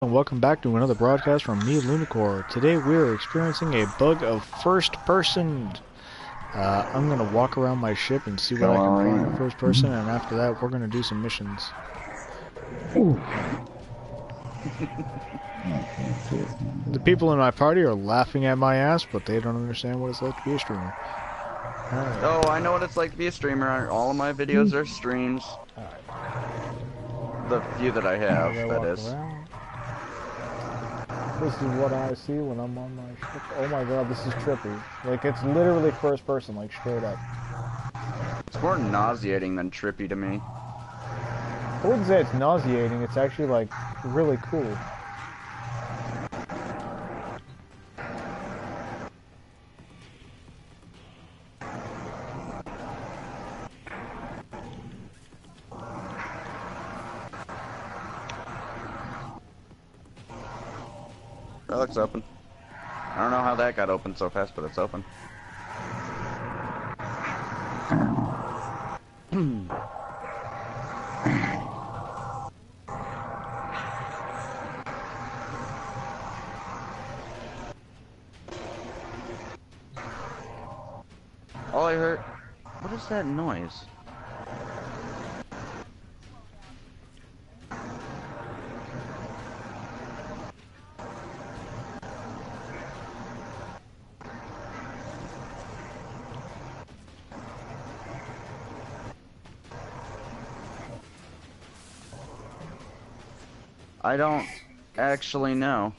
And welcome back to another broadcast from me, Lunakore. Today we're experiencing a bug of first person. I'm going to walk around my ship and see what I can find in first person, and after that we're going to do some missions. The people in my party are laughing at my ass, but they don't understand what it's like to be a streamer. Right. Oh, I know what it's like to be a streamer. All of my videos are streams. The few that I have, that is. Around. This is what I see when I'm on my ship. Oh my god, this is trippy. Like, it's literally first person, like, straight up. It's more nauseating than trippy to me. I wouldn't say it's nauseating, it's actually, like, really cool. That looks open. I don't know how that got open so fast, but it's open. All I heard... What is that noise? I don't actually know.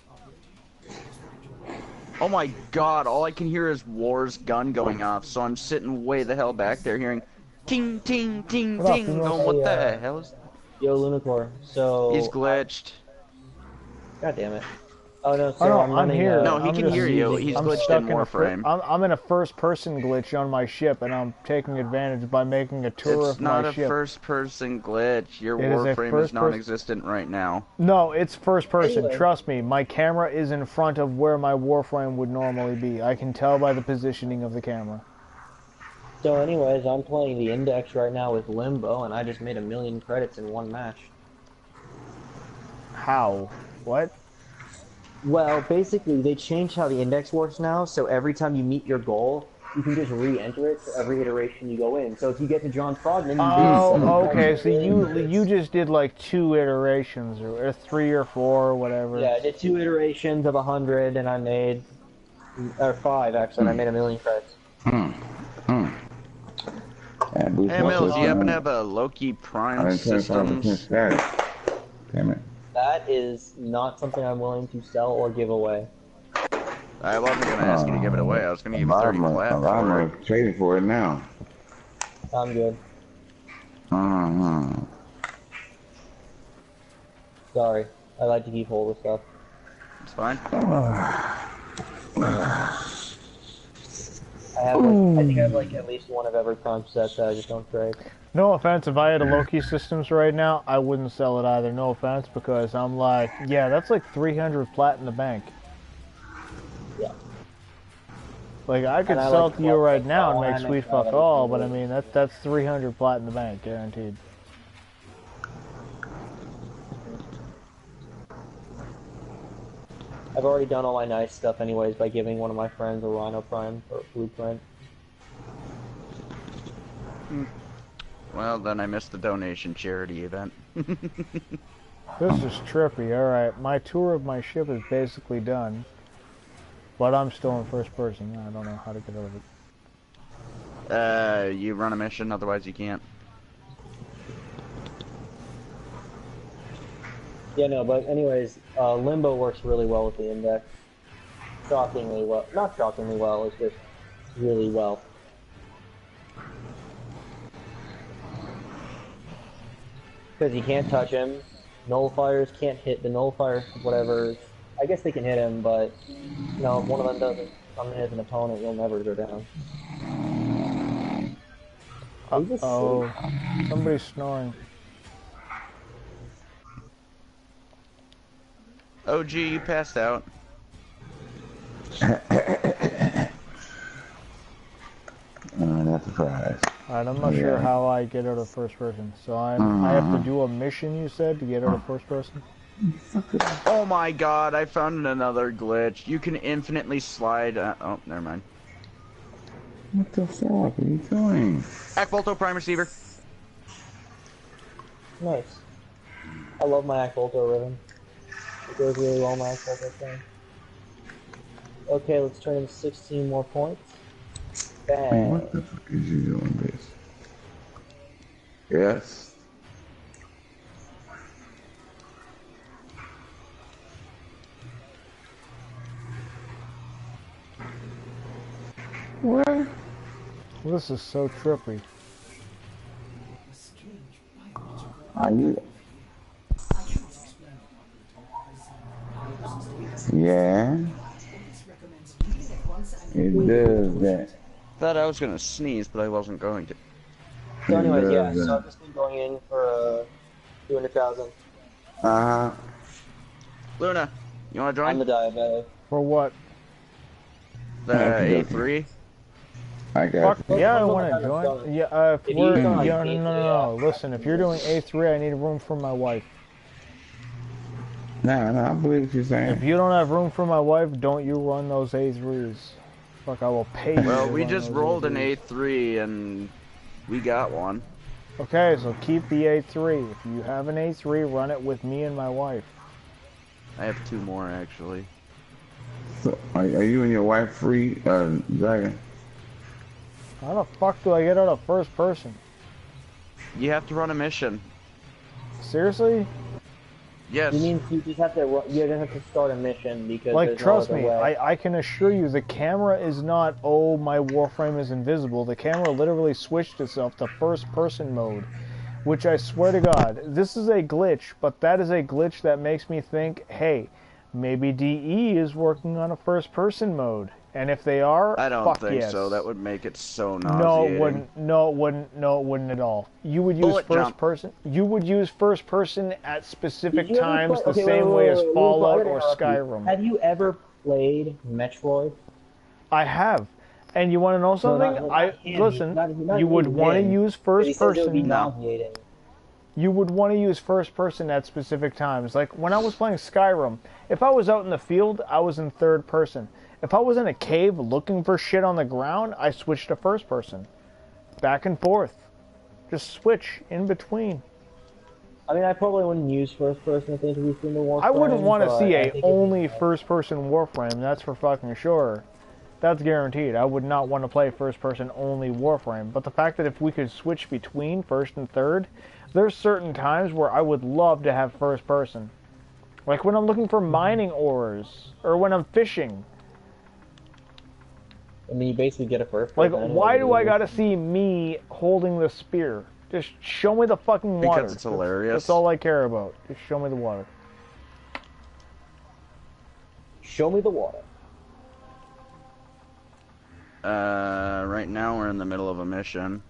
Oh my god, all I can hear is War's gun going off, so I'm sitting way the hell back there hearing ting ting ting ting going, what the hell is... Yo, Lunakore, so... He's glitched. God damn it. Oh no, so I'm here. No, he can hear you. He's glitched in Warframe. I'm in a first-person glitch on my ship, and I'm taking advantage by making a tour of my ship. It's not a first-person glitch. Your Warframe is non-existent right now. No, it's first-person. Anyway. Trust me, my camera is in front of where my Warframe would normally be. I can tell by the positioning of the camera. So anyways, I'm playing the Index right now with Limbo, and I just made 1,000,000 credits in one match. How? What? Well, basically, they changed how the Index works now, so every time you meet your goal, you can just re-enter it for every iteration you go in. So if you get to John Frogman, okay, so you just did like 2 iterations, or 3 or 4, or whatever. Yeah, I did 2 iterations of 100, and I made... Or 5, actually, and I made 1,000,000 credits. Hey, Mills, do you happen to have a Loki Prime Systems? Damn it. That is not something I'm willing to sell or give away. I wasn't going to ask you to give it away. I was going to give you 30 flat for it. I'm trading for it now. I'm good. Sorry. I like to keep hold of stuff. It's fine. I think I have like at least one of every Prime set that I just don't trade. No offense, if I had a Loki Systems right now, I wouldn't sell it either. No offense, because I'm like, yeah, that's like 300 plat in the bank. Yeah. Like, I could sell it to you right now and make sweet fuck all, but I mean, that's 300 plat in the bank, guaranteed. I've already done all my nice stuff anyways by giving one of my friends a Rhino Prime or Blueprint. Well, then I missed the donation charity event. This is trippy. Alright, my tour of my ship is basically done. But I'm still in first person. I don't know how to get out of it. You run a mission, otherwise you can't. Yeah, no, but anyways, Limbo works really well with the Index. Shockingly well. Not shockingly well, it's just really well. Because you can't touch him. Nullifiers can't hit the nullifiers, whatever. I guess they can hit him, but you know, if one of them doesn't come in as an opponent, you'll never go down. Uh-oh. Somebody's snoring. OG, you passed out. Not surprised. Alright, I'm not sure how I get out of first person. So I have to do a mission, you said, to get out of first person? Oh my god, I found another glitch. You can infinitely slide. Oh, never mind. What the fuck are you doing? Akvolto Prime Receiver. Nice. I love my Akvolto ribbon. It goes really well, my Akvolto thing. Okay, let's turn in 16 more points. Man, Bang. what the fuck is you doing this? Yes. What? This is so trippy. Are you? Yeah. It does that. Thought I was gonna sneeze, but I wasn't going to. So anyways, It yeah, does so I've that. just been going in for 200,000. Uh-huh. Luna, you wanna I'm join? the diabetic. For what? The A3? I got Fuck you. yeah, I Let's want look to at join. that. Yeah, if If we're you join, yeah, no. Listen, if you're doing A3, I need room for my wife. Nah, I believe what you're saying. If you don't have room for my wife, don't you run those A3s. Fuck, I will pay you. Well, to we run just those rolled an A3s. A3 and we got one. Okay, so keep the A3. If you have an A3, run it with me and my wife. I have 2 more actually. So, are you and your wife free, Dragon? How the fuck do I get out of first person? You have to run a mission. Seriously? Yes. You mean you just have to you just have to start a mission because Like, there's trust no other me, way. I can assure you the camera is not, oh, my Warframe is invisible. The camera literally switched itself to first person mode. Which I swear to God, this is a glitch, but that is a glitch that makes me think, hey, maybe DE is working on a first person mode. And if they are, I don't fuck think yes. so. That would make it so No, nauseating. it wouldn't. No, it wouldn't. No, it wouldn't at all. You would use Bullet first jump. person. You would use first person at specific Did you ever times, play- the okay, same wait, way wait, as wait, wait, Fallout wait, or wait, wait. Skyrim. Have you ever played Metroid? I have. And you want to know something? not him, Listen. not You would you, want to him. use But he first says it would be person. nauseating. You would want to use first person at specific times. Like when I was playing Skyrim, if I was out in the field, I was in third person. If I was in a cave looking for shit on the ground, I switched to first person. Back and forth. Just switch in between. I mean, I probably wouldn't use first person if it was in the Warframe. I wouldn't want to but see I a think only first person Warframe, that's for fucking sure. That's guaranteed. I would not want to play first person only Warframe. But the fact that if we could switch between first and third, there's certain times where I would love to have first person. Like when I'm looking for mining ores, or when I'm fishing. I mean, you basically get a first Like, person. why do I gotta see me holding the spear? Just show me the fucking water. Because it's hilarious. That's all I care about. Just show me the water. Show me the water. Right now we're in the middle of a mission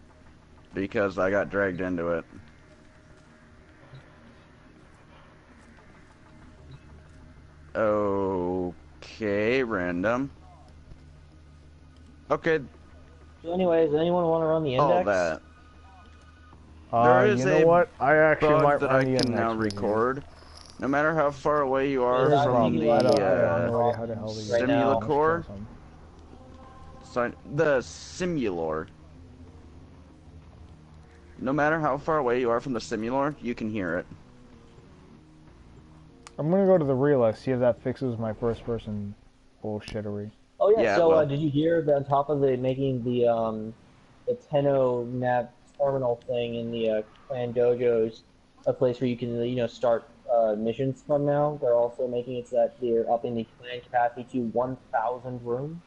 because I got dragged into it. Okay, random. Okay, So anyways, anyone want to run the index? all that. There is you know a what? I actually might Bug that run I the can now index with you. record. No matter how far away you are Yeah, from you the are. I don't know how the hell to Right now. Simulacore, the Simulor. No matter how far away you are from the Simulor, you can hear it. I'm gonna go to the real, see if that fixes my first person bullshittery. Oh yeah. Yeah, So well. did you hear that on top of the making the Tenno nav terminal thing in the clan dojos, a place where you can start missions from now? They're also making it so that they're upping the clan capacity to 1,000 rooms.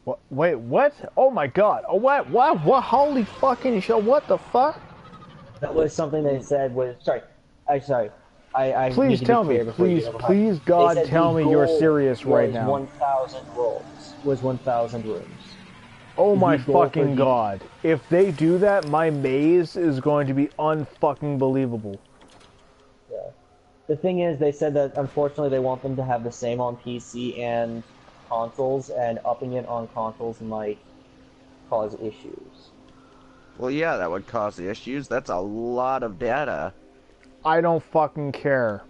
What? Wait, what? Oh my god! Oh what? What? Holy fucking shit! What the fuck? That was something they said was sorry. I need Please to be tell me, clear before you please, get over please, hyped. God, They said tell the me you're goal serious right was now. 1,000 rolls. Was 1,000 rooms. Oh my the goal for fucking the- god! If they do that, my maze is going to be unfucking believable. Yeah. The thing is, they said that unfortunately they want them to have the same on PC and consoles, and upping it on consoles might cause issues. Well, yeah, that would cause the issues. That's a lot of data. I don't fucking care.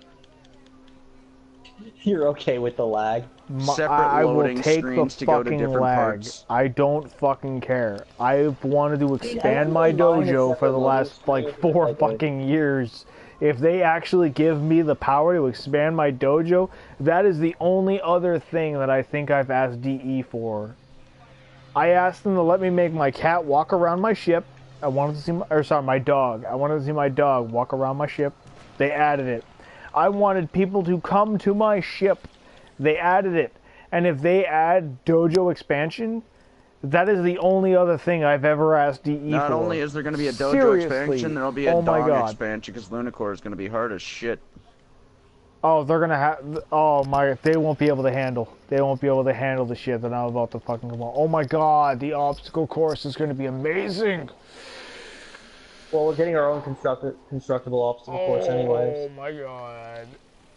You're okay with the lag? Separate I will loading take the screens to go to fucking different lag. parts. I don't fucking care. I've wanted to I expand don't my mind a dojo for separate the loading last screen like if it's 4 like fucking years. If they actually give me the power to expand my dojo, that is the only other thing that I think I've asked DE for. I asked them to let me make my cat walk around my ship. I wanted to see my dog. I wanted to see my dog walk around my ship. They added it. I wanted people to come to my ship. They added it. And if they add dojo expansion, that is the only other thing I've ever asked DE for. Not only is there going to be a dojo Seriously. expansion, there'll be a Oh my dong God. expansion because Lunakore is going to be hard as shit. Oh, they're gonna have. Oh my! They won't be able to handle. They won't be able to handle the shit that I'm about to fucking come on. Oh my God! The obstacle course is gonna be amazing. Well, we're getting our own constructible obstacle course anyways. Oh my God!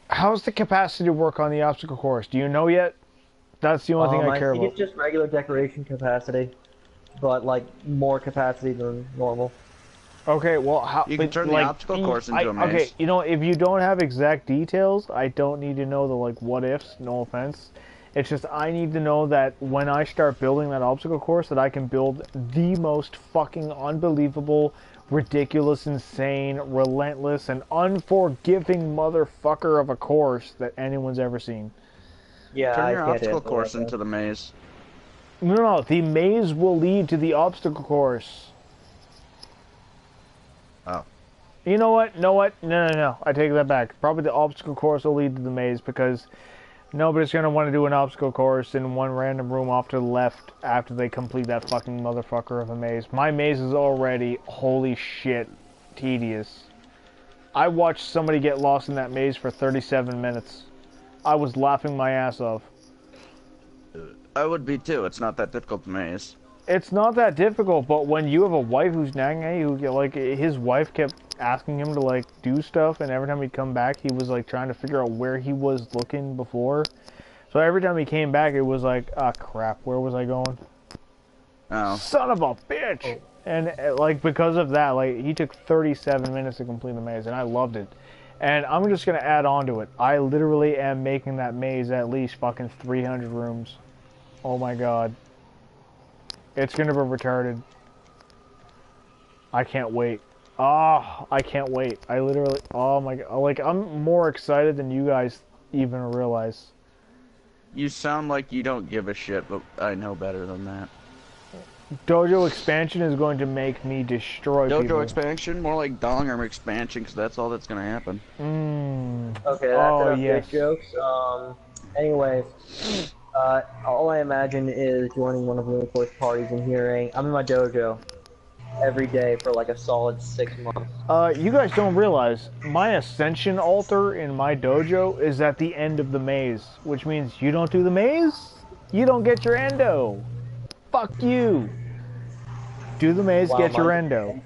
How's the capacity work on the obstacle course? Do you know yet? That's the only thing I care think about. it's just regular decoration capacity, but like more capacity than normal. Okay, well, how You can turn the obstacle course into a maze. Okay, you know, if you don't have exact details, I don't need to know the like what ifs. No offense. It's just I need to know that when I start building that obstacle course, that I can build the most fucking unbelievable, ridiculous, insane, relentless, and unforgiving motherfucker of a course that anyone's ever seen. Yeah, Turn I your can't obstacle handle course that, into the maze. No, the maze will lead to the obstacle course. Oh. You know what? No. I take that back. Probably the obstacle course will lead to the maze because nobody's going to want to do an obstacle course in one random room off to the left after they complete that fucking motherfucker of a maze. My maze is already, holy shit, tedious. I watched somebody get lost in that maze for 37 minutes. I was laughing my ass off. I would be too. It's not that difficult to maze. It's not that difficult, but when you have a wife who's nagging at you, like, his wife kept asking him to, like, do stuff, and every time he'd come back, he was, like, trying to figure out where he was looking before. So every time he came back, it was like, ah, crap, where was I going? Oh. Son of a bitch! And, like, because of that, like, he took 37 minutes to complete the maze, and I loved it. And I'm just gonna add on to it. I literally am making that maze at least fucking 300 rooms. Oh my God. It's gonna be retarded. I can't wait. Oh, I can't wait. I literally, oh my God. Like, I'm more excited than you guys even realize. You sound like you don't give a shit, but I know better than that. Dojo expansion is going to make me destroy people. Dojo expansion? More like Dongarm expansion, because that's all that's going to happen. Okay, that's enough dick jokes. Anyways, all I imagine is joining one of Lunacore's parties and hearing, I'm in my dojo every day for like a solid 6 months. You guys don't realize, my ascension altar in my dojo is at the end of the maze, which means you don't do the maze, you don't get your endo. Fuck you. Do the maze, Wow, get your endo.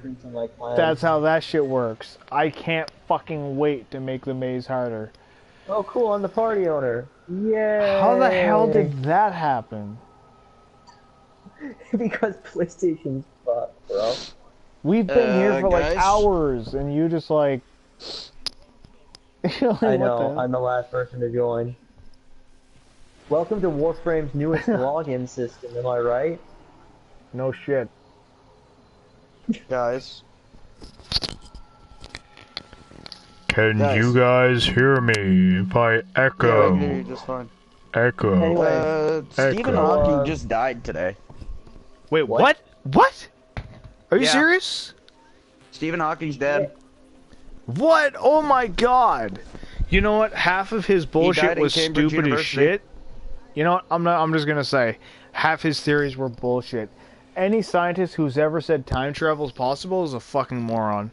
That's how that shit works. I can't fucking wait to make the maze harder. Oh cool, I'm the party owner. Yay! How the hell did that happen? Because PlayStation's fucked, bro. We've been here for guys? like hours, and you just like... like, I know, I'm the last person to join. Welcome to Warframe's newest login system, am I right? No shit. Guys. Can you guys hear me if I echo? Yeah, I hear you just fine. Echo. Anyway, Stephen Hawking just died today. Wait, what? What? Are you Yeah. serious? Stephen Hawking's dead. What? Oh my God! You know what? Half of his bullshit died in was Cambridge stupid as University. shit. You know what? I'm just gonna say, half his theories were bullshit. Any scientist who's ever said time travel is possible is a fucking moron.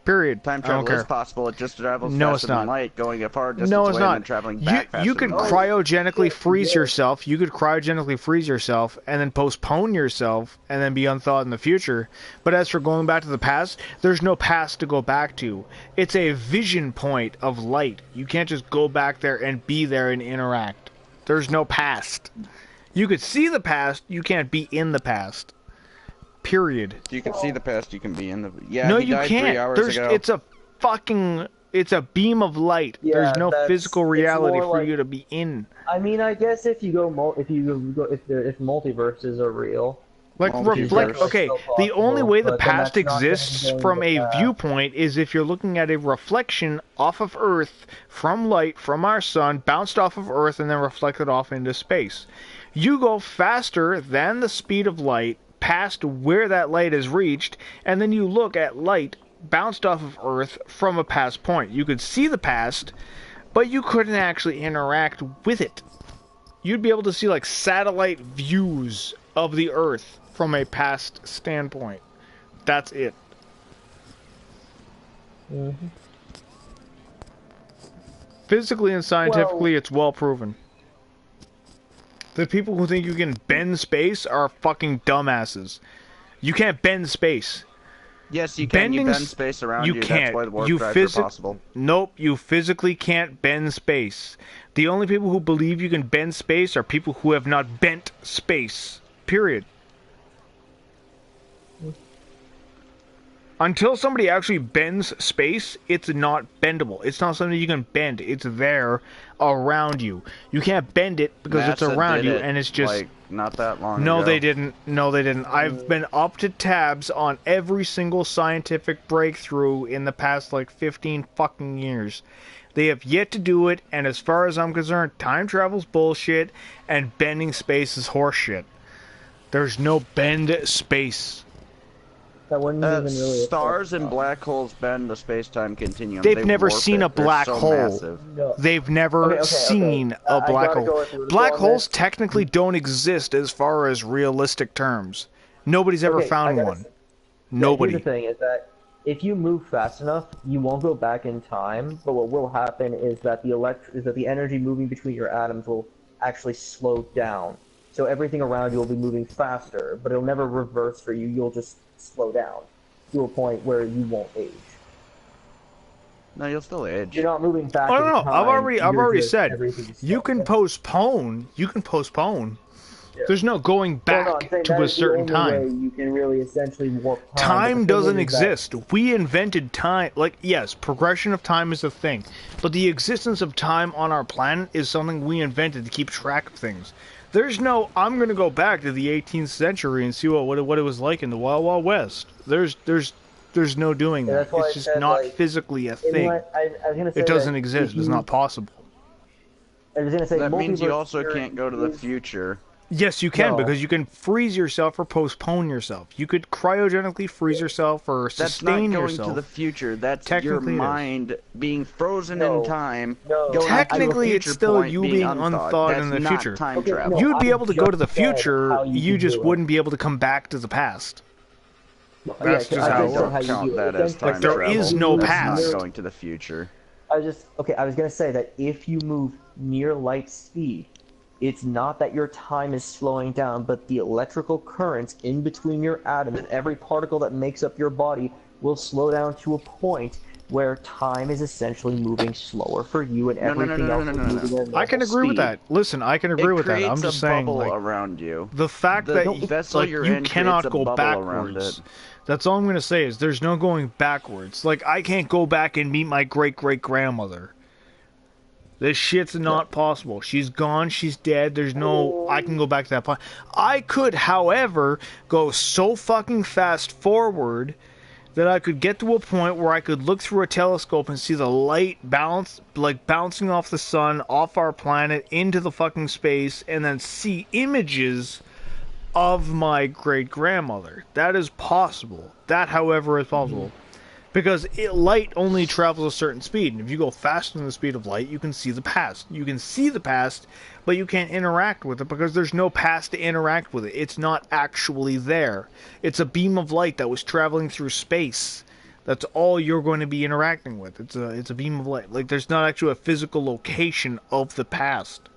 Period. Time I don't travel care. is possible. It just travels No, faster it's than not. light, going a far distance No, it's away and not. then traveling back faster You could than light. cryogenically freeze yourself. You could cryogenically freeze yourself and then postpone yourself and then be unthought in the future. But as for going back to the past, there's no past to go back to. It's a vision point of light. You can't just go back there and be there and interact. There's no past. You could see the past, you can't be in the past. Period. You can see the past, you can be in the... Yeah, No, he you died can't. 3 hours ago. It's a fucking It's a beam of light. Yeah, There's no physical reality more for like, you to be in. I mean, I guess if multiverses are real, Like reflect. Multiverse. Okay, still the only way the but then past that's not gonna be exists going from to a the past. viewpoint is if you're looking at a reflection off of Earth from light from our sun, bounced off of Earth and then reflected off into space. You go faster than the speed of light past where that light is reached, and then you look at light bounced off of Earth from a past point. You could see the past, but you couldn't actually interact with it. You'd be able to see like satellite views of the Earth from a past standpoint. That's it. Mm-hmm. Physically and scientifically, it's well proven. The people who think you can bend space are fucking dumbasses. You can't bend space. Yes, you can. You bend space around you. Can't. That's why the warp drives are possible. Nope, you physically can't bend space. The only people who believe you can bend space are people who have not bent space. Period. Until somebody actually bends space, it's not bendable. It's not something you can bend. It's there around you. You can't bend it because it's around you, and it's just... like, not that long No, ago. they didn't. No, they didn't. I've been up to tabs on every single scientific breakthrough in the past, like, 15 fucking years. They have yet to do it, and as far as I'm concerned, time travel's bullshit, and bending space is horseshit. There's no bend space. That wouldn't even really stars and black holes bend the space-time continuum. They've never seen a black hole. No. They've never seen a black hole. Black holes technically don't exist as far as realistic terms. Nobody's ever found one. Nobody. Here's the thing is that if you move fast enough, you won't go back in time. But what will happen is that the energy moving between your atoms will actually slow down. So everything around you will be moving faster, but it'll never reverse for you. You'll just slow down to a point where you won't age. No, you'll still age. You're not moving back. Oh, no, in time. I've already said everything's you can postpone. You can postpone. Yeah. There's no going back to a certain time. Way you can really essentially warp time. Time doesn't exist. We invented time. Like, yes, progression of time is a thing, but the existence of time on our planet is something we invented to keep track of things. There's no, I'm going to go back to the 18th century and see what it was like in the Wild Wild West. There's no doing that. It's just not physically a thing. It doesn't exist. It's not possible. I was gonna say that means you also can't go to the future. Yes, you can, because you can freeze yourself or postpone yourself. You could cryogenically freeze yourself or sustain yourself. That's not going to the future. That's your mind being frozen in time. Technically, it's still you being unthought in the future. Time travel. You'd be able to go to the future, you just wouldn't be able to come back to the past. That's just how it works. Count that as time there travel. is no past. Not going to the future. I was gonna say that if you move near light speed, it's not that your time is slowing down, but the electrical currents in between your atoms and every particle that makes up your body will slow down to a point where time is essentially moving slower for you and everything else is moving at I can agree with that. Listen, I can agree with that. I'm just saying, like, around you. The fact that you cannot go backwards. That's all I'm going to say is there's no going backwards. Like, I can't go back and meet my great-great-grandmother. This shit's not possible. She's gone. She's dead. There's no... I can go back to that point. I could, however, go so fucking fast forward that I could get to a point where I could look through a telescope and see the light bouncing off the sun, off our planet, into the fucking space, and then see images of my great-grandmother. That is possible. That, however, is possible. Because light only travels a certain speed, and if you go faster than the speed of light, you can see the past. You can see the past, but you can't interact with it because there's no past to interact with it. It's not actually there. It's a beam of light that was traveling through space. That's all you're going to be interacting with. It's a beam of light. Like, there's not actually a physical location of the past.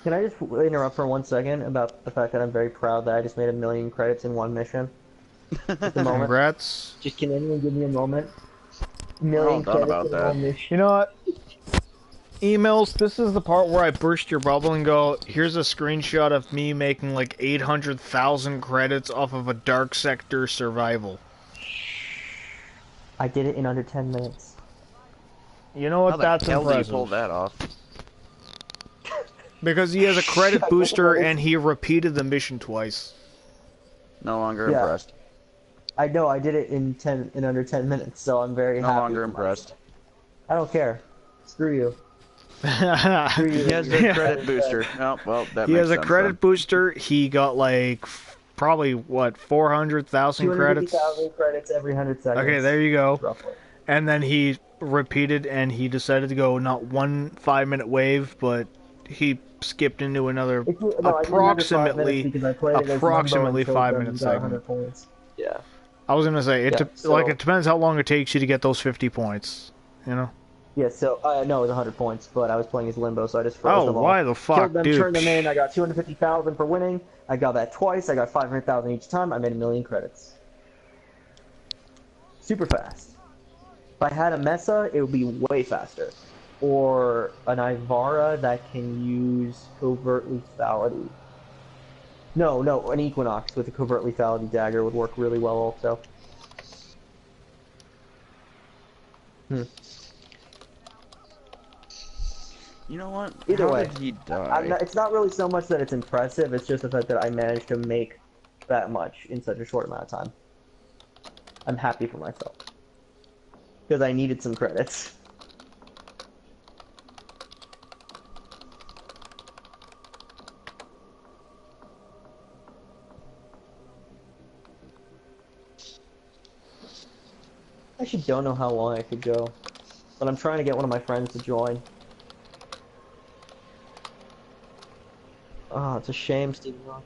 Can I just interrupt for 1 second about the fact that I'm very proud that I just made 1 million credits in one mission? Congrats. Just can anyone give me a moment? 1 million credits in one mission. You know what? Emails, this is the part where I burst your bubble and go, here's a screenshot of me making like 800,000 credits off of a Dark Sector survival. I did it in under 10 minutes. You know what? How the That's hell do you impressive. pull that off? Because he has a credit booster and he repeated the mission twice. No longer Yeah. impressed. I know, I did it in under 10 minutes, so I'm very No happy. longer impressed. I don't care. Screw you. He Screw you. He has a credit booster. Oh, well, that makes has a sense credit then. booster. He got like probably what 400,000 credits. 250,000 credits every 100 seconds. Okay, there you go. Roughly. And then he repeated, and he decided to go not 1 5-minute wave, but he skipped into another approximately 5 minute segment. Points. Yeah. I was gonna say it. Yeah, Like it depends how long it takes you to get those 50 points. You know. Yeah. So no, it was 100 points, but I was playing as Limbo, so I just froze them all. Why the fuck, Killed them, dude? turned them in. I got 250,000 for winning. I got that twice. I got 500,000 each time. I made 1,000,000 credits. Super fast. If I had a Mesa, it would be way faster. Or an Ivara that can use covert lethality. No, an Equinox with a covert lethality dagger would work really well also. You know what? Either How way, did he die? it's not really so much that it's impressive, it's just the fact that I managed to make that much in such a short amount of time. I'm happy for myself. Because I needed some credits. I actually don't know how long I could go, but I'm trying to get one of my friends to join. Oh, it's a shame, Stephen Rock.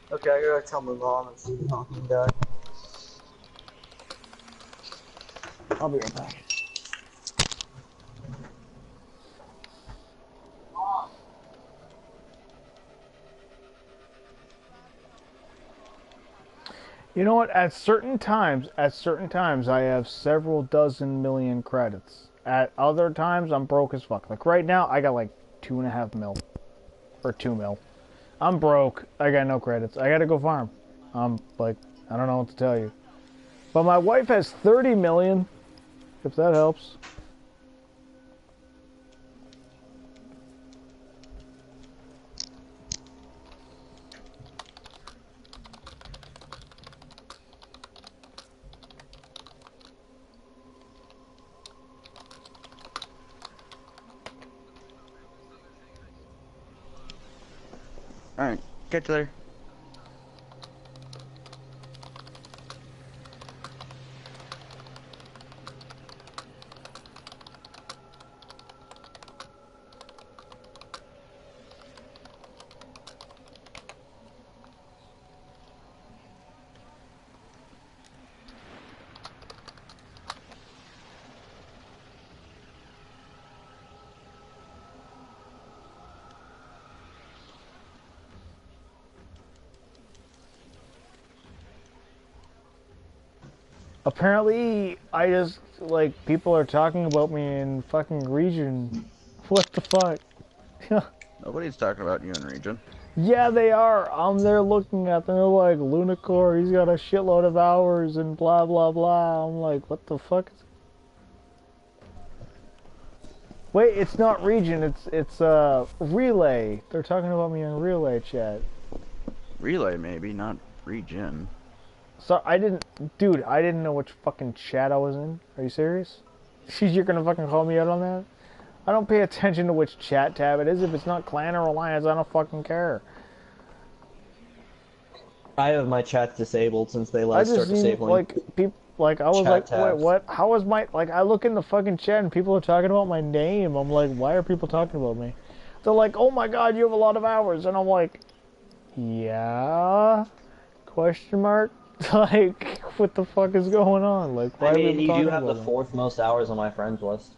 Okay, I gotta tell my mom and see if talking done. I'll be right back. You know what? At certain times, I have several dozen million credits. At other times, I'm broke as fuck. Like right now, I got like 2.5 mil, or 2 mil. I'm broke. I got no credits. I gotta go farm. Like, I don't know what to tell you. But my wife has 30 million. If that helps. Alright, catch you later. Apparently, I just, like, people are talking about me in fucking region. What the fuck? Nobody's talking about you in region. Yeah, they are. They're looking at them. They're like, Lunakore, he's got a shitload of hours and blah, blah, blah. I'm like, what the fuck? Wait, it's not region. It's relay. They're talking about me in relay chat. Relay, maybe, not region. So I didn't know which fucking chat I was in. Are you serious? You're gonna fucking call me out on that? I don't pay attention to which chat tab it is. If it's not Clan or Alliance, I don't fucking care. I have my chats disabled since they last started disabling. Like people, like I was Chat like, tabs. wait, what? How is my like? I look in the fucking chat and people are talking about my name. I'm like, why are people talking about me? They're like, oh my god, you have a lot of hours, and I'm like, yeah? Question mark? Like, what the fuck is going on? Like, why I are mean, people you do talking have the about me? fourth most hours on my friends list.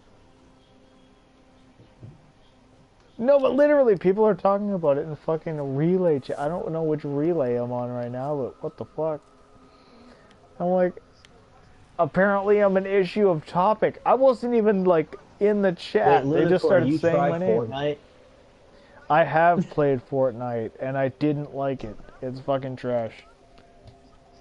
No, but literally, people are talking about it in fucking relay chat. I don't know which relay I'm on right now, but what the fuck? I'm like, apparently I'm an issue of topic. I wasn't even, like, in the Wait, chat. They just Lunakore, started you saying tried my name. Fortnite? I have played Fortnite, and I didn't like it. It's fucking trash.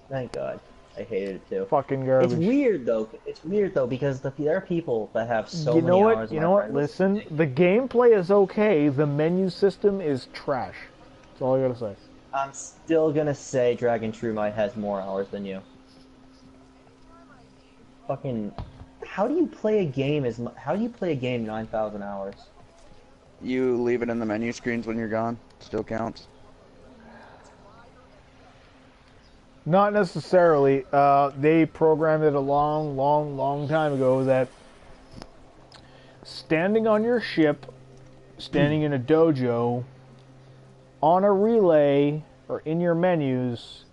Thank God. I hated it too. Fucking garbage. It's weird though. It's weird though because there are people that have so You know many what? hours. You know what? Listen, the gameplay is okay. The menu system is trash. That's all I gotta say. I'm still gonna say Dragon True Might has more hours than you. Fucking, how do you play a game how do you play a game 9,000 hours? You leave it in the menu screens when you're gone. Still counts. Not necessarily. They programmed it a long time ago that standing on your ship, standing in a dojo, on a relay, or in your menus,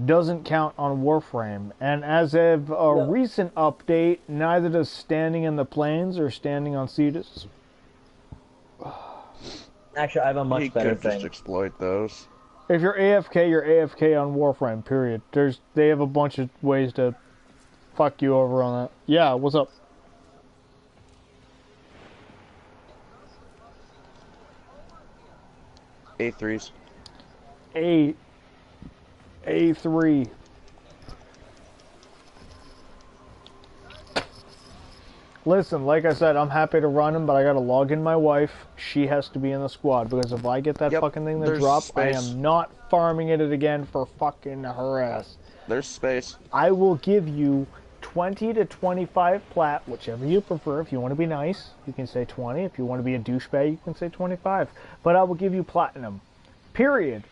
doesn't count on Warframe. And as of a recent update, neither does standing in the plains or standing on Cetus. Actually, I have a much better could thing. just exploit those. If you're AFK, you're AFK on Warframe, period. They have a bunch of ways to fuck you over on that. Yeah, what's up? A3s. A3. Listen, like I said, I'm happy to run him, but I gotta log in my wife. She has to be in the squad, because if I get that fucking thing to drop, space. I am not farming it again for fucking her ass. There's space. I will give you 20 to 25 plat, whichever you prefer. If you want to be nice, you can say 20. If you want to be a douchebag, you can say 25. But I will give you platinum. Period.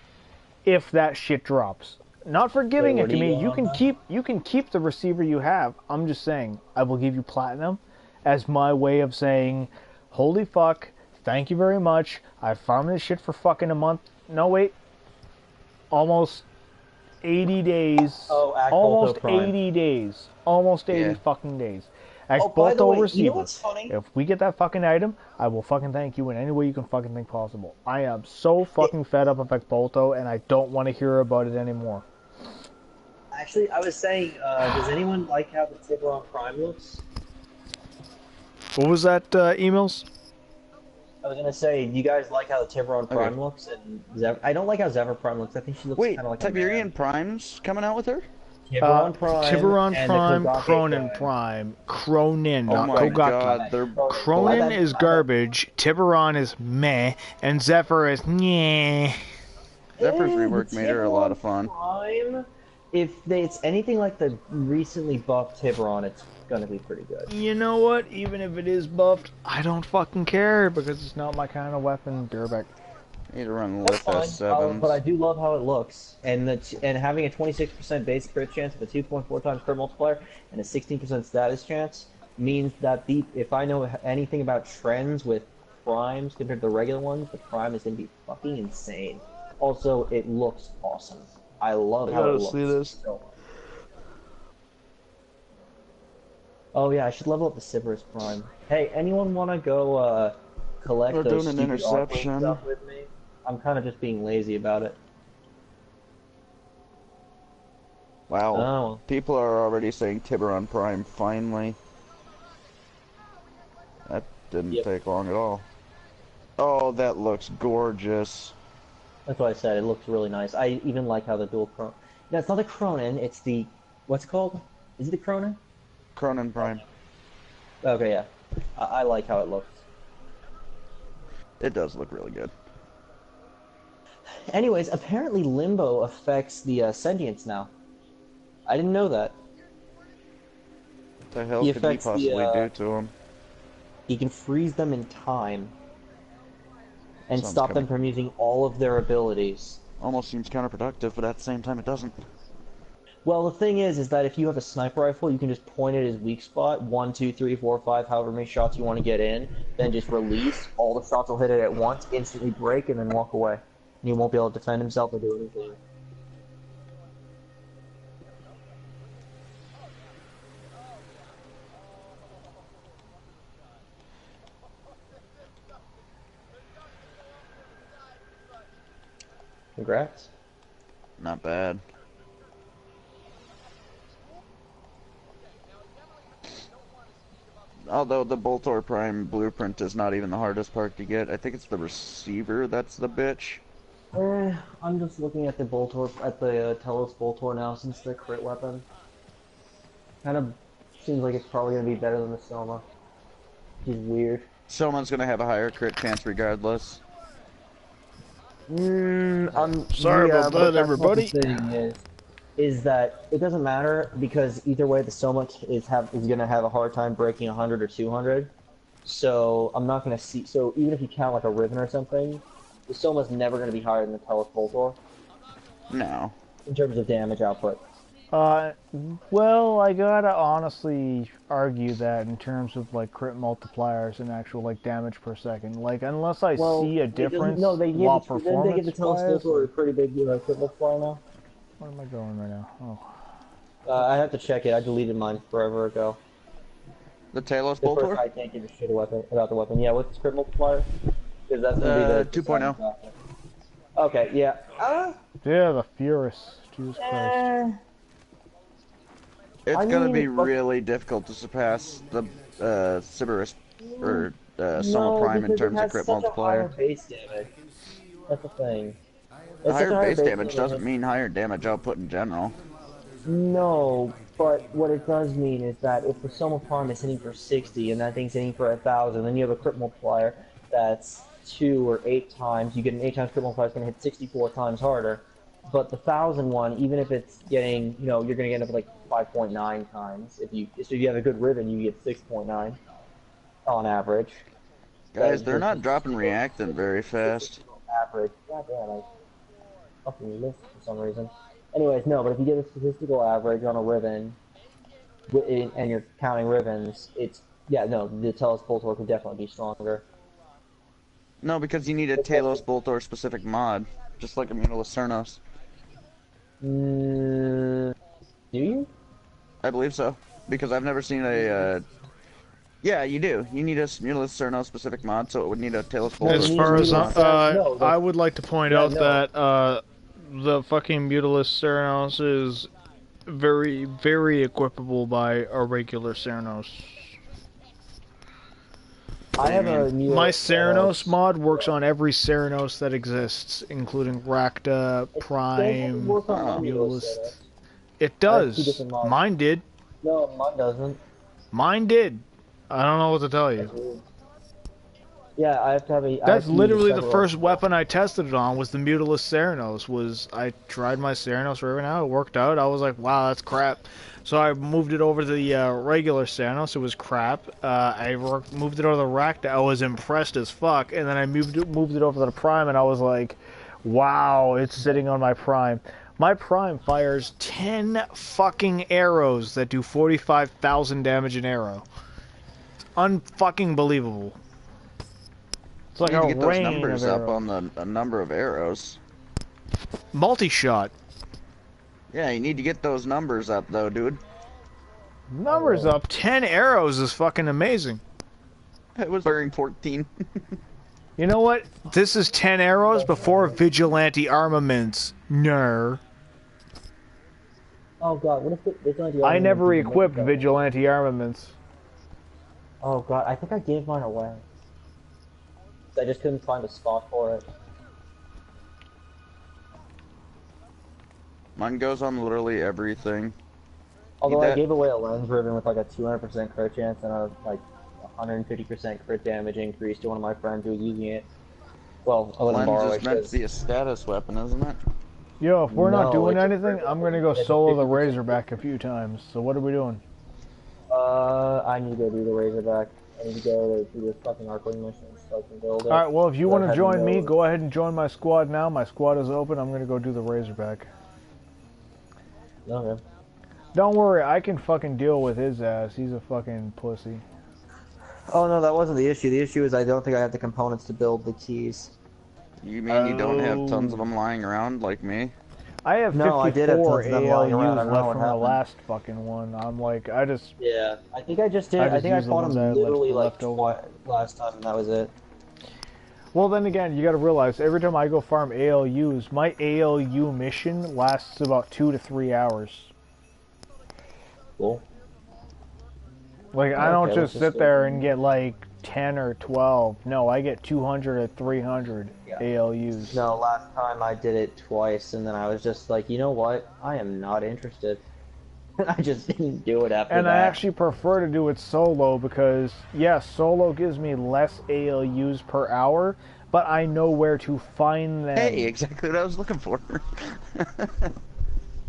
If that shit drops. Not for giving it to me. You can keep the receiver you have. I'm just saying, I will give you platinum as my way of saying, holy fuck, thank you very much. I farmed this shit for fucking a month. No, wait. Almost 80 days. Oh, almost Prime. 80 days. Almost 80 fucking days. Oh, by the way, receiver. you know what's funny? If we get that fucking item, I will fucking thank you in any way you can fucking think possible. I am so fucking fed up of Ekbolto, and I don't want to hear about it anymore. Actually, I was saying, does anyone like how the Tiburon Prime looks? What was that, emails? I was gonna say, do you guys like how the Tiburon Prime looks? And I don't like how Zephyr Prime looks. I think she looks kind of like Tiberian Prime's coming out with her? Tiburon Prime, Tiburon Prime, Kogake Cronin Prime. Cronin, oh not my Kogaki. God, Cronin is garbage, Tiburon is meh, and Zephyr is nyeh. Zephyr's rework made her a lot of fun. Prime, if it's anything like the recently buffed Tiburon, it's gonna be pretty good. You know what? Even if it is buffed, I don't fucking care because it's not my kind of weapon. Beer back. I need to run That's fine, S7s. but I do love how it looks, and having a 26% base crit chance with a 2.4 times crit multiplier and a 16% status chance means that if I know anything about trends with primes compared to the regular ones, the prime is gonna be fucking insane. Also, it looks awesome. I love how it looks. See this? So much. Oh yeah, I should level up the Sybaris Prime. Hey, anyone want to go collect those doing an interception stuff with me? I'm kind of just being lazy about it. Wow. Oh. People are already saying Tiburon Prime, finally. That didn't take long at all. Oh, that looks gorgeous. That's what I said. It looks really nice. I even like how the dual Cronin... No, it's not the Cronin, it's the... What's it called? Is it the Cronin? Cronin Prime. Okay, yeah. I like how it looks. It does look really good. Anyways, apparently Limbo affects the sentience now. I didn't know that. What the hell could he possibly do to him? He can freeze them in time. And Sounds stop them from using all of their abilities. Almost seems counterproductive, but at the same time it doesn't. Well, the thing is that if you have a sniper rifle, you can just point at his weak spot, 1, 2, 3, 4, 5, however many shots you want to get in, then just release. All the shots will hit it at once, instantly break, and then walk away. And he won't be able to defend himself or do anything. Congrats. Not bad. Although the Boltor Prime blueprint is not even the hardest part to get. I think it's the receiver that's the bitch. I'm just looking at the Boltor, at the Telos Boltor now since the crit weapon. Kind of seems like it's probably going to be better than the Soma. Which is weird. Someone's gonna have a higher crit chance regardless. Sorry about that, everybody. The thing is that it doesn't matter because either way the Soma is gonna have a hard time breaking 100 or 200. So I'm not gonna see. So even if you count like a Riven or something, the Soma's never gonna be higher than the Telos Boltor. No. In terms of damage output. Well, I gotta honestly argue that in terms of like crit multipliers and actual like damage per second. Like unless I see a difference while performance. They give the Telos Boltor a pretty big crit multiplier now. Where am I going right now? Oh. I have to check it. I deleted mine forever ago. The Talos The Boltor? I can't give a shit about the weapon. Yeah, what's the crit multiplier? Because that's gonna be the 2.0. Okay, yeah. Yeah, the Furus. Jesus Christ. It's gonna be really difficult to surpass the Sybaris or Soma Prime in terms of crit multiplier. Higher base damage. That's the thing. Higher base damage doesn't mean higher damage output in general. No, but what it does mean is that if the Soma Prime is hitting for 60 and that thing's hitting for 1,000, then you have a crit multiplier that's 2 or 8 times. You get an 8 times crit multiplier, it's going to hit 64 times harder. But the 1,000 one, even if it's getting, you're going to get up at like 5.9 times. So if you have a good Riven, you get 6.9 on average. Guys, they're not dropping reactant very fast. Average. God damn, I fucking missed for some reason. Anyways, no, but if you get a statistical average on a Riven, and you're counting Rivens, the Telos Boltor could definitely be stronger. No, because you need a Talos Boltor specific mod, just like Immunolith Cernos. Do you? I believe so, because I've never seen a. Yeah, you do. You need a Immunolith Cernos specific mod, so it would need a Talos Boltor. As far as I would like to point out that the fucking Mutalisk Cernos is very, very equipable by a regular Cernos. I have my Cernos mod works on every Cernos that exists, including Rakta, Prime, Mutalisk. It does. Mine did. No, mine doesn't. Mine did. I don't know what to tell you. Yeah, I have to have a... That's literally the first weapon I tested it on, was the Mutalisk Cernos. I tried my Cernos Riven out, it worked out, I was like, wow, that's crap. So I moved it over to the regular Cernos, it was crap. I moved it over to the Rakta, I was impressed as fuck, and then I moved it over to the Prime, and I was like, wow, it's sitting on my Prime. My Prime fires 10 fucking arrows that do 45,000 damage an arrow. It's unfucking believable. It's like you need to get those rain numbers of up on the number of arrows. Multi-shot. Yeah, you need to get those numbers up, though, dude. Numbers up. 10 arrows is fucking amazing. I was wearing 14. You know what? This is 10 arrows before vigilante armaments. Ner. Oh god, what if the vigilante I never equipped vigilante armaments. Oh god, I think I gave mine away. I just couldn't find a spot for it. Mine goes on literally everything. Although I gave away a lens ribbon with like a 200% crit chance and a like 150% crit damage increase to one of my friends who was using it. Well, I wouldn't borrow it. Lens is meant to be a status weapon, isn't it? Yo, if we're not doing anything, I'm gonna go solo the Razorback a few times. So what are we doing? I need to go do the Razorback. I need to go do this fucking Arcwing mission so I can build it. Alright, well, if you want to join me, go ahead and join my squad now. My squad is open. I'm gonna go do the Razorback. Okay. Don't worry, I can fucking deal with his ass. He's a fucking pussy. Oh no, that wasn't the issue. The issue is I don't think I have the components to build the keys. You mean you don't have tons of them lying around like me? I have 54 I did have tons of them lying around. ALUs left from the last fucking one. I'm like, Yeah, I think I just did. I think I fought them literally like last time, and that was it. Well, then again, you gotta realize, every time I go farm ALUs, my ALU mission lasts about 2 to 3 hours. Cool. Like, I don't Okay, let's just sit go. there and get like 10 or 12. No, I get 200 or 300 Yeah. ALUs. No, last time I did it twice, and then I was just like, you know what? I am not interested. I just didn't do it after And that. I actually prefer to do it solo because, yes, solo gives me less ALUs per hour, but I know where to find them. Hey, exactly what I was looking for.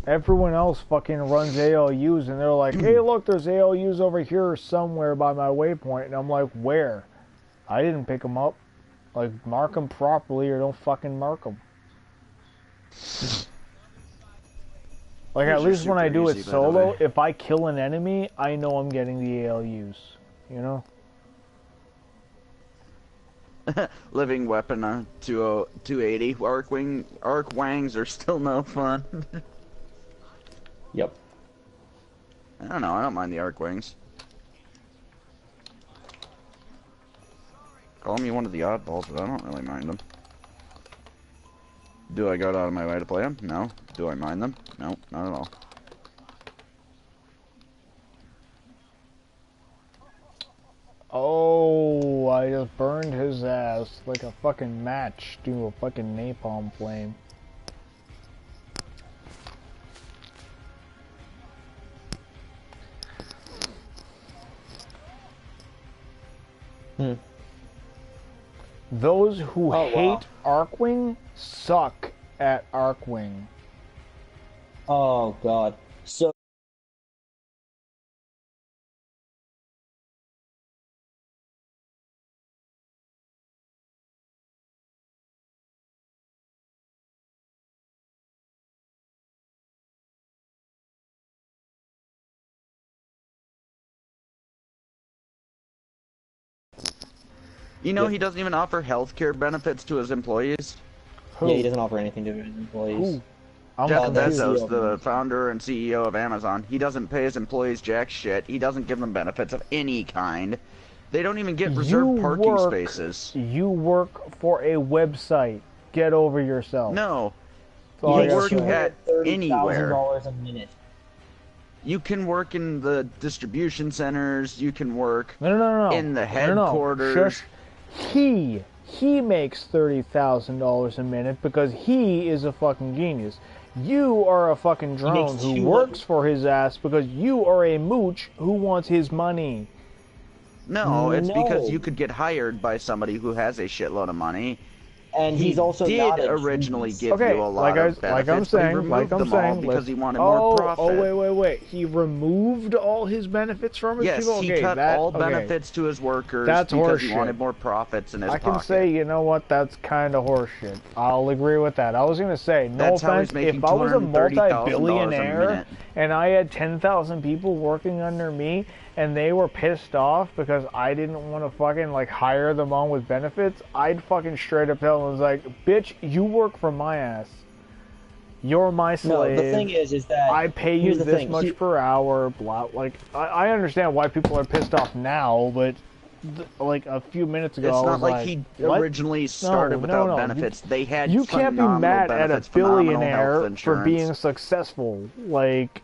Everyone else fucking runs ALUs and they're like, hey, look, there's ALUs over here somewhere by my waypoint. And I'm like, where? I didn't pick them up. Like, mark them properly or don't fucking mark them. Like, at Those are least when I super do it easy, by the solo, way. if I kill an enemy, I know I'm getting the ALUs. You know? Living weapon 280. Arc wangs are still no fun. Yep. I don't know. I don't mind the arc wings. Call me one of the oddballs, but I don't really mind them. Do I go out of my way to play them? No. Do I mind them? No, not at all. Oh, I just burned his ass like a fucking match to a fucking napalm flame. Those who hate Arcwing suck at Arcwing. Oh god. So You know, he doesn't even offer healthcare benefits to his employees. Who? yeah, he doesn't offer anything to his employees. Who? I'm Jeff confused. Bezos, the founder and CEO of Amazon, he doesn't pay his employees jack shit. He doesn't give them benefits of any kind. They don't even get reserved parking spaces. You work for a website. Get over yourself. No. Oh, You yeah, work sure. at anywhere. $230,000 a minute. You can work in the distribution centers. You can work No. in the No, headquarters. Shush. He makes $30,000 a minute because he is a fucking genius. You are a fucking drone who works for his ass because you are a mooch who wants his money. No, it's because No. you could get hired by somebody who has a shitload of money. And He he's also did not a originally genius. give Okay, you a lot of benefits, like I'm but he saying, removed them all because he wanted more profit. wait. He removed all his benefits from his Yes, people? he Okay, cut that, all okay. benefits to his workers That's because he horseshit. wanted more profits in his I can pocket. say, you know what, that's kind of horseshit. I'll agree with that. I was going to say, no That's how he's offense, making if I was a $230,000 a multi-billionaire minute. and I had 10,000 people working under me and they were pissed off because I didn't want to fucking, like, hire them on with benefits, I'd fucking straight up tell them, like, bitch, you work for my ass. You're my slave. No, the thing is that I pay you here's the this thing, much per hour, blah. Like, I understand why people are pissed off now, but like a few minutes ago, It's I not was like he what? originally started without no. benefits. They had You can't be phenomenal mad at a benefits, phenomenal health billionaire for insurance. being successful. Like,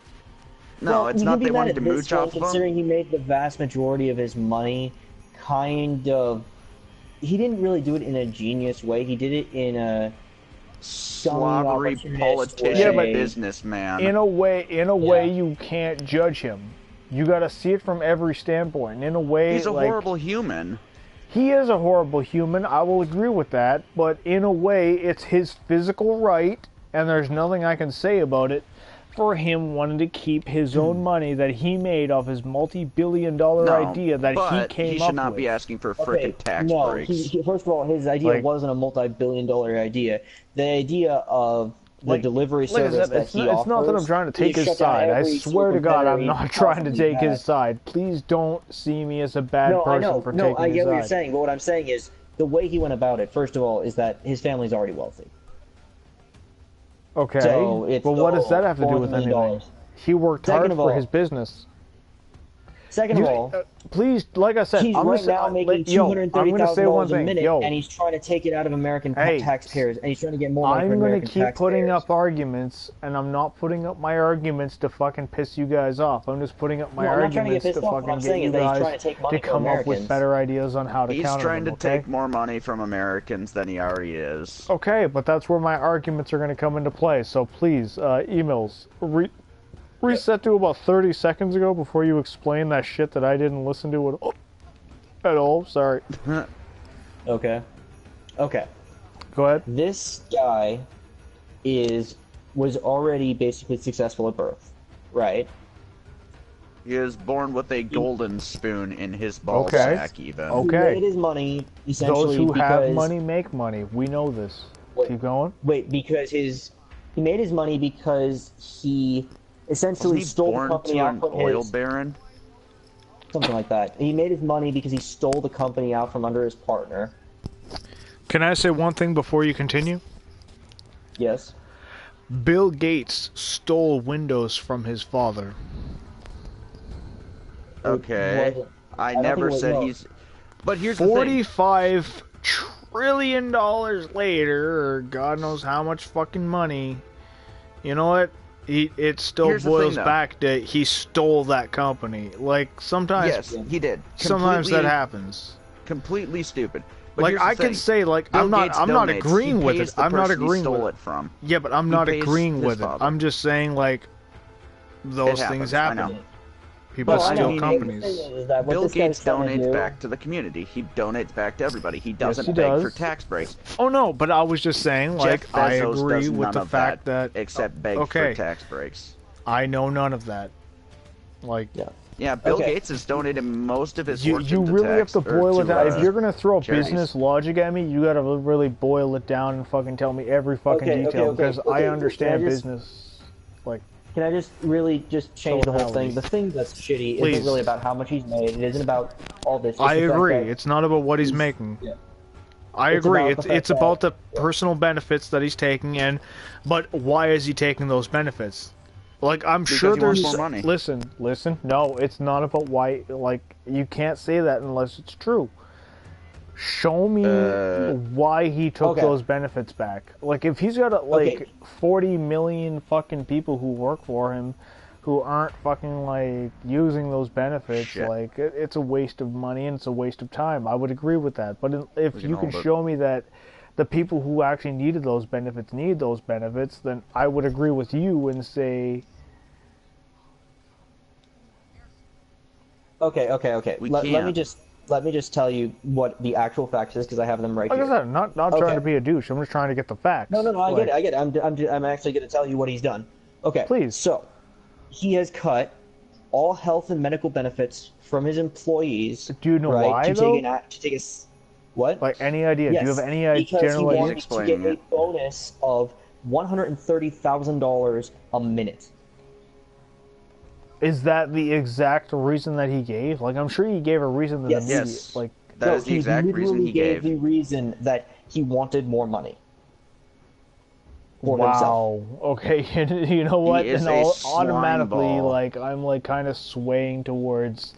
No, well, it's you not can be they mad wanted at to this mooch one, off of him. considering he made the vast majority of his money kind of. He didn't really do it in a genius way. He did it in a Slobbery opportunist politician way. businessman. in a way, you can't judge him. You got to see it from every standpoint. In a way, He's a like, horrible human. he is a horrible human. I will agree with that. But in a way, it's his physical right, and there's nothing I can say about it, for him wanting to keep his own money that he made off his multi-billion-dollar No, idea that he but came he up should not with. be asking for Okay, frickin' tax no, breaks. first of all, his idea Like- wasn't a multi-billion-dollar idea. The idea of the Like- delivery Like I service said, that it's he not, offers. it's not that I'm trying to take is his shut down side. I every swear to single God, I'm competitor not he trying to possibly take had. his side. Please don't see me as a bad No, I person know. for No, taking I his get what side. you're saying, but what I'm saying is the way he went about it. First of all, is that his family's already wealthy. Okay, So it's but what does that have to do $400 with million. anything? He worked Second hard of for all- his business. Second of all, please, like I said, he's right now making $230,000 a minute, and he's trying to take it out of American taxpayers, and he's trying to get more money from American taxpayers. I'm going to keep putting up arguments, and I'm not putting up my arguments to fucking piss you guys off. I'm just putting up my arguments to fucking get you guys to come up with better ideas on how to counter them. He's trying to take more money from Americans than he already is. Okay, but that's where my arguments are going to come into play. So please, emails. Reset to about 30 seconds ago before you explain that shit that I didn't listen to at all. Sorry. Okay. Okay. Go ahead. This guy was already basically successful at birth, right? He was born with a golden spoon in his ball sack, even. Okay. He made his money, essentially, those who have money make money. We know this. Keep going. Wait, because he made his money because he essentially stole the company out from oil baron? Something like that. He made his money because he stole the company out from under his partner. Can I say one thing before you continue? Yes. Bill Gates stole Windows from his father. Okay. I never said he's... But here's the thing. $45 trillion later, or God knows how much fucking money. You know what? It still boils back to he stole that company. Like, sometimes... Yes, he did. Sometimes that happens. Completely stupid. But like, I can say, like, I'm not agreeing with it. I'm not agreeing with it. From. Yeah, but I'm not agreeing with it. I'm just saying, like, those things happen. People steal companies. Bill Gates donates back to the community. He donates back to everybody. He doesn't beg for tax breaks. Oh no, but I was just saying, like, I agree with the fact that except beg for tax breaks. I know none of that. Like, yeah, Bill Gates has donated most of his fortune you really to tax, have to boil it down. If you're gonna throw charities. Business logic at me, you gotta really boil it down and fucking tell me every fucking detail because I understand business. Like. Can I just change the whole thing? The thing that's shitty isn't really about how much he's made. It isn't about all this. I agree. It's not about what he's making. Yeah. I agree. It's about the personal benefits that he's taking, but why is he taking those benefits? Like, I'm sure there's more money. Listen. No, it's not about why. Like, you can't say that unless it's true. Show me why he took those benefits back. Like, if he's got 40 million fucking people who work for him who aren't fucking, like, using those benefits, like, it's a waste of money and it's a waste of time. I would agree with that. But if you can show me that the people who actually needed those benefits need those benefits, then I would agree with you and say... Okay. Let me just tell you what the actual facts is, because I have them right here. Like I said, not trying to be a douche. I'm just trying to get the facts. No, I get it. I'm actually going to tell you what he's done. Okay. Please. So, he has cut all health and medical benefits from his employees. Do you know why, though? What? Like, any idea? Yes, Do you have any general idea? Because he wanted to get a bonus of $130,000 a minute. Is that the exact reason that he gave? Like, I'm sure he gave a reason. Yes. Like, that is the exact reason he gave. The reason that he wanted more money. Wow. Okay. You know what? And automatically, like, I'm like kind of swaying towards,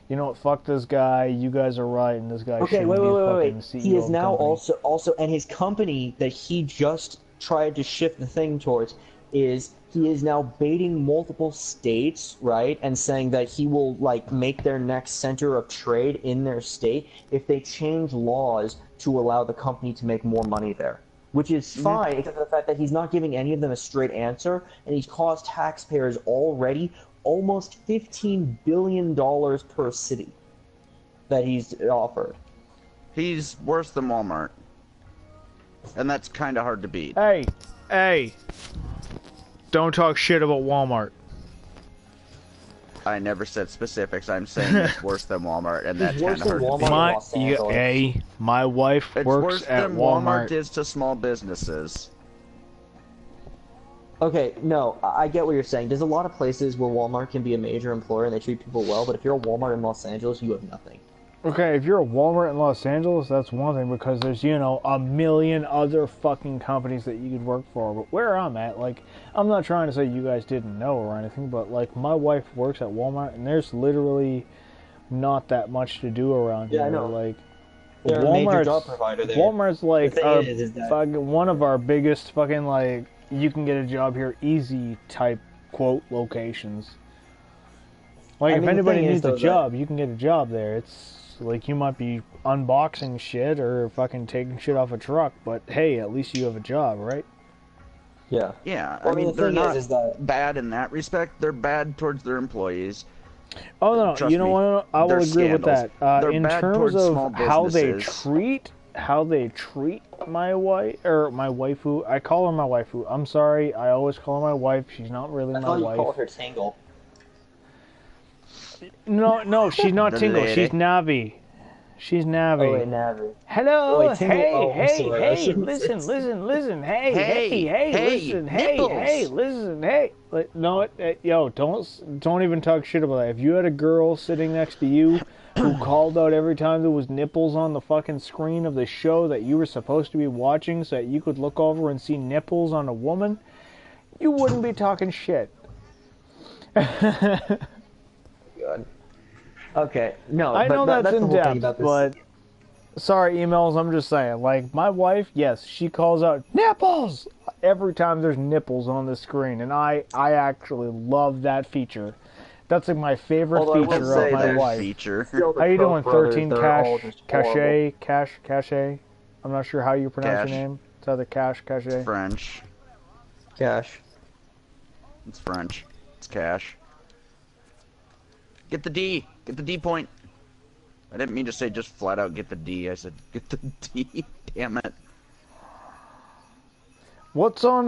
you know what? Fuck this guy. You guys are right, and this guy shouldn't be fucking CEO. He is now also, and his company that he just tried to shift the thing towards is. He is now baiting multiple states, right, and saying that he will, like, make their next center of trade in their state if they change laws to allow the company to make more money there. Which is fine, except for the fact that he's not giving any of them a straight answer, and he's cost taxpayers already almost $15 billion per city that he's offered. He's worse than Walmart. And that's kind of hard to beat. Hey! Don't talk shit about Walmart. I never said specifics. I'm saying it's worse than Walmart, and that's kind of hard to beat. My wife works at Walmart. Walmart is to small businesses. Okay, no, I get what you're saying. There's a lot of places where Walmart can be a major employer and they treat people well, but if you're a Walmart in Los Angeles, you have nothing. Okay, if you're a Walmart in Los Angeles, that's one thing because there's, you know, a million other fucking companies that you could work for. But where I'm at, like, I'm not trying to say you guys didn't know or anything, but, like, my wife works at Walmart, and there's literally not that much to do around here. Yeah, I know. Like, They're a major job provider there. Walmart's, like, The thing is that... fucking, one of our biggest fucking, like, you can get a job here easy type, quote, locations. Like, if anybody needs a job, you can get a job there. It's... like, you might be unboxing shit or fucking taking shit off a truck, but hey, at least you have a job, right? Yeah. Yeah, well, I mean, they're not that... bad in that respect. They're bad towards their employees. Oh, no, Trust you know me, what? I will agree with that. In terms of how they treat my wife, or my waifu, I call her my waifu. I'm sorry, I always call her my wife. She's not really my wife. I thought you called her Tangle. No, she's not Tingle. lady. She's Navi. She's Navi. Oh, wait, Navi. Hello, wait, Tingle. hey, listen, hey, listen, hey, listen, hey. No, yo, don't even talk shit about that. If you had a girl sitting next to you who called out every time there was nipples on the fucking screen of the show that you were supposed to be watching so that you could look over and see nipples on a woman, you wouldn't be talking shit. Good. Okay, no, I know that's in depth, but but sorry, emails. I'm just saying. Like my wife, yes, she calls out nipples every time there's nipples on the screen, and I actually love that feature. That's like my favorite feature of my wife. How you doing, 13 Cache? I'm not sure how you pronounce your name. It's either Cache. It's French. Cash. It's French. It's Cash. Get the D. Get the D point. I didn't mean to say just flat out get the D. I said get the D. Damn it. What's on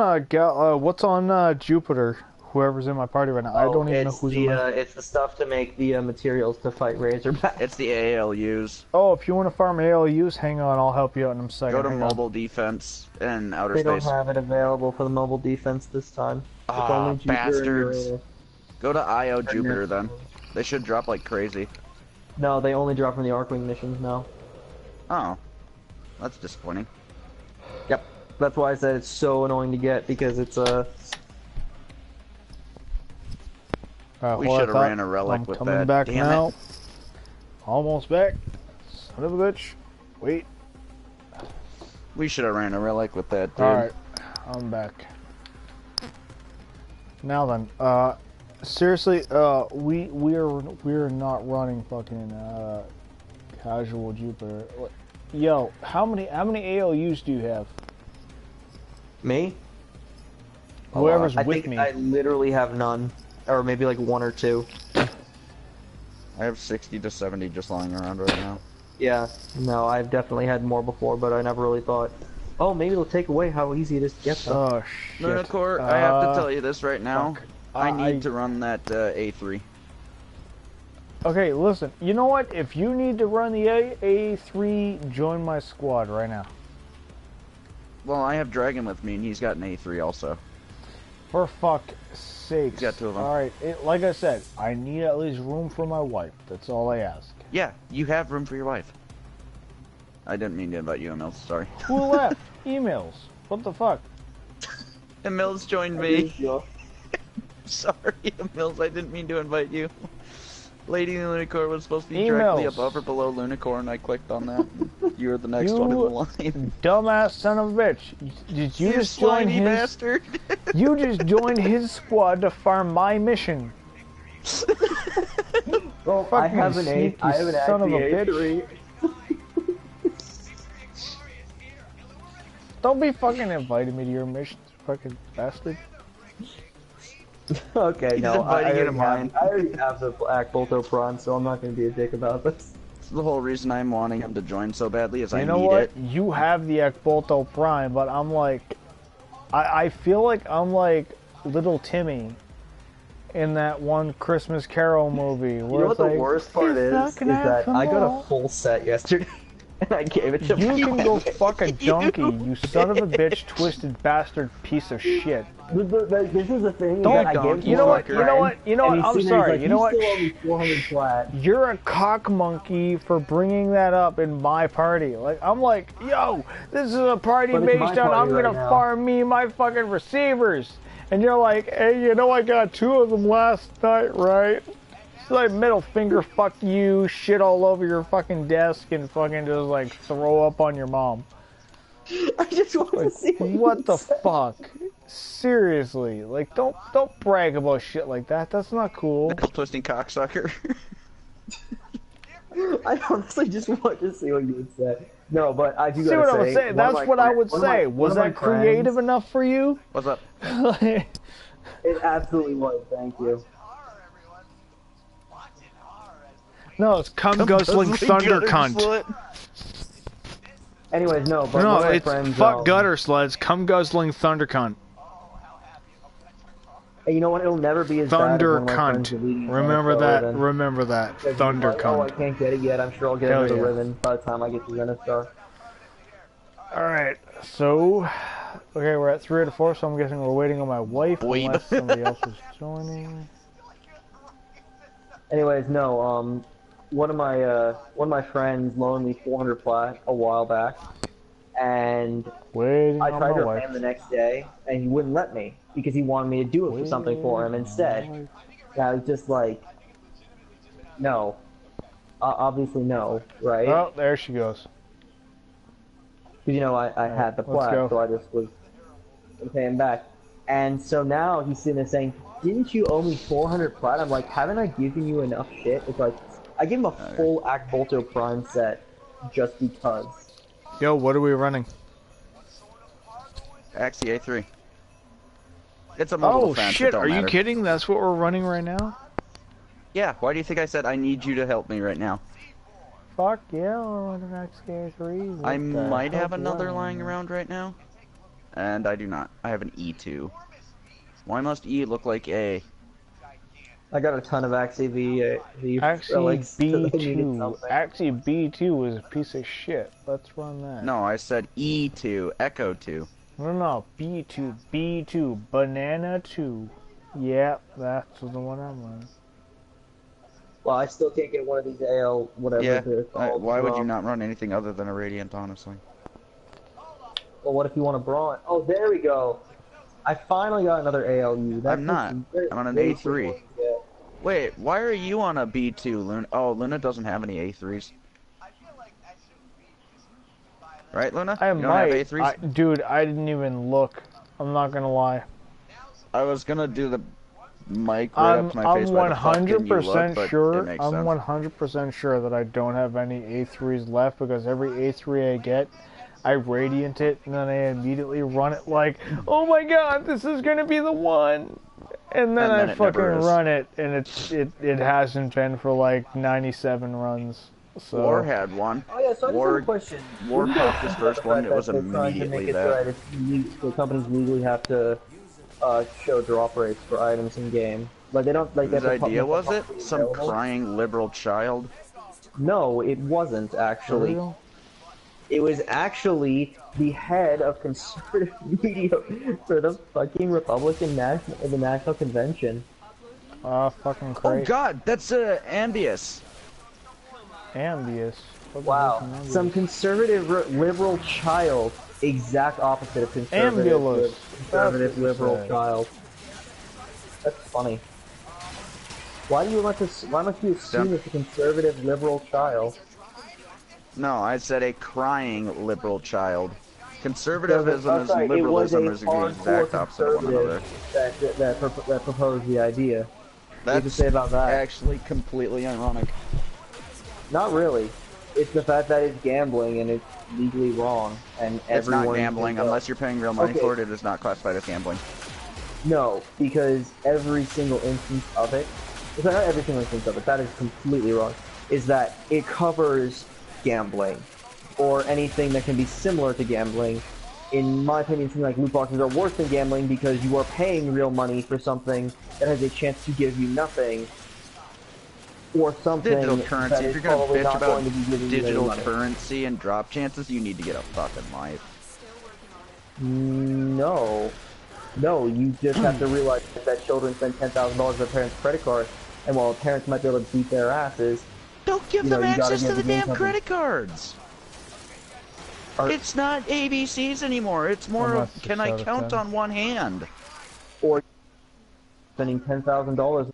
Jupiter? Whoever's in my party right now. I don't even know who's in my... It's the stuff to make the materials to fight Razorback. It's the ALUs. Oh, if you want to farm ALUs, hang on, I'll help you out in a second. Go to mobile defense and outer space. They don't have it available for the mobile defense this time. Ah, bastards. Go to IO Jupiter then. They should drop like crazy. No, they only drop from the Arcwing missions now. Oh. That's disappointing. Yep. That's why I said it's so annoying to get, because it's a... we should have ran a relic with that. I'm coming back Damn now. It. Almost back. Son of a bitch. Wait. We should have ran a relic with that, dude. Alright. I'm back. Now then, seriously, we're not running fucking casual Jupiter. Yo, how many ALUs do you have? Me? Whoever's with me. I literally have none, or maybe like 1 or 2. I have 60 to 70 just lying around right now. Yeah, no, I've definitely had more before, but I never really thought, oh, maybe it'll take away how easy it is to get them. Oh shit. Lunakore, I have to tell you this right now. I need to run that A3. Okay, listen. You know what? If you need to run the A3, join my squad right now. Well, I have Dragon with me, and he's got an A3 also. For fuck's sake. He's got 2 of them. Alright, like I said, I need at least room for my wife. That's all I ask. Yeah, you have room for your wife. I didn't mean to invite you, Emils. Sorry. Who left? Emails. What the fuck? Emils joined me. Sorry, Emils. I didn't mean to invite you. Lady Lunakore was supposed to be directly above or below Lunakore, and I clicked on that. You were the next one in the line. Dumbass son of a bitch! Did you just join his? Bastard! You just joined his squad to farm my mission. Well, I have an A. I have an son of a bitch. Don't be fucking inviting me to your mission, fucking bastard. Okay, He's no, inviting you to mine. I already have the Black Bolto Prawn, so I'm not going to be a dick about this. The whole reason I'm wanting him to join so badly is I need it. You know what? You have the Ekbolto Prime, but I'm like... I feel like I'm like little Timmy in that one Christmas Carol movie. Where You know what the worst part is that I got a full set yesterday. and I gave it to You my can go fuck a donkey, you son of a bitch, twisted bastard piece of shit. This is the thing. Don't, I gave it to you know my what, friend, you know what, you know what, and I'm he's sitting there, sorry, he's like, you know what? still owe me 400 flat. You're a cock monkey for bringing that up in my party. Like, I'm like, yo, this is a party But it's my based on I'm party gonna right now. farm me my fucking receivers. And you're like, hey, you know I got 2 of them last night, right? So like middle finger fuck you, shit all over your fucking desk and fucking just like throw up on your mom. I just want Like, to see what the fuck? Seriously, like don't brag about shit like that. That's not cool. Knuckle twisting cocksucker. I honestly just want to see what you would say. No, but I do See gotta what say. I would say? That's what I would say. Was that creative friends, enough for you? What's up? It absolutely was. Thank you. No, it's cum guzzling thunder cunt. Anyways, no, but No, one of my it's friends, fuck gutter sleds, cum guzzling thunder cunt. And you know what? It'll never be as Thunder bad as one of my friends cunt. deleting his Remember NFL that. ribbon. Remember that. Because he's Thunder like, oh, I cunt. can't get it yet. I'm sure I'll get Hell another yeah. ribbon by the time I get to Zenithstar. Alright, so... Okay, we're at 3 out of 4, so I'm guessing we're waiting on my wife unless somebody else is joining. Anyways, no, one of my friends loaned me 400 plat a while back, and Waiting I on tried my to wife. repay him the next day, and he wouldn't let me because he wanted me to do it for something for him instead. And I was just like, no, obviously no, right? Oh, there she goes. Because you know I had the let's plat, go. so I just was gonna pay him back. And so now he's sitting there saying, "Didn't you owe me 400 plat?" I'm like, "Haven't I given you enough shit?" It's like I give him a full Akbolto Prime set just because. Yo, what are we running? Axie A3. It's a multiple Oh fence, it shit, don't are you matter. kidding? That's what we're running right now? Yeah, why do you think I said I need you to help me right now? Fuck yeah, we're running XK3. I might have another lying lying around right now. And I do not. I have an E2. Why must E look like A? I got a ton of Axie V Actually, relics, so they needed B2. something. Actually, B2 was a piece of shit. Let's run that. No, I said E2. Echo 2. No, B2. B2. Banana 2. Yep, that's the one I'm running. Well, I still can't get one of these AL whatever Yeah. they're called. Why would you not run anything other than a Radiant, honestly? Well, what if you want a Brawn? Oh, there we go. I finally got another ALU. That's I'm not. I'm on an very A3. simple to get. Wait, why are you on a B2, Luna? Oh, Luna doesn't have any A3s. Right, Luna? I You don't have might. A3s? Dude, I didn't even look. I'm not gonna lie. I was gonna do the mic right up to my face. I'm by the fucking you look, 100% but sure. it makes I'm sense. 100% sure that I don't have any A3s left because every A3 I get, I radiant it and then I immediately run it like, oh my god, this is gonna be the one. And then And then I it fucking never is. run it, and it hasn't been for like 97 runs. So War had one. Oh yeah, so I just have a question. War What do you popped his think first about one. the It was fact that they're trying to immediately make it that. so that the companies legally have to show drop rates for items in game. Like they don't like. Whose they have to idea make was them it? publicly Some available. crying liberal child? No, it wasn't For actually. real? It was actually the head of conservative media for the fucking Republican the National Convention. Fucking Oh great. god, that's Ambius. Ambius. What the Wow, hell's an Ambius? some conservative liberal child, exact opposite of conservative, Ambulous. conservative That's what liberal you said. child. That's funny. Why must you assume it's a conservative liberal child? No, I said a crying liberal child. Conservatism I'm and sorry, it was liberalism a is the hardcore exact opposite of one another. conservative that proposed the idea. What do you That's say about that? actually completely ironic. Not really. It's the fact that it's gambling and it's legally wrong, and It's everyone not gambling. can go. Unless you're paying real money Okay. for it, it is not classified as gambling. No, because every single instance of it, it's not every single instance of it, that is completely wrong, is that it covers gambling, or anything that can be similar to gambling. In my opinion, something like loot boxes are worse than gambling because you are paying real money for something that has a chance to give you nothing. or something. Digital currency. That If is you're gonna probably bitch not about going to be giving you any digital money. currency and drop chances, you need to get a fucking life. No. No, you just have to realize that children spend $10,000 on their parents' credit card, and while parents might be able to beat their asses, Don't give you know, them you gotta access to give the the game damn company. credit cards. It's not ABCs anymore. It's more Almost of, can 6 I out of count 10. on one hand? Or spending $10,000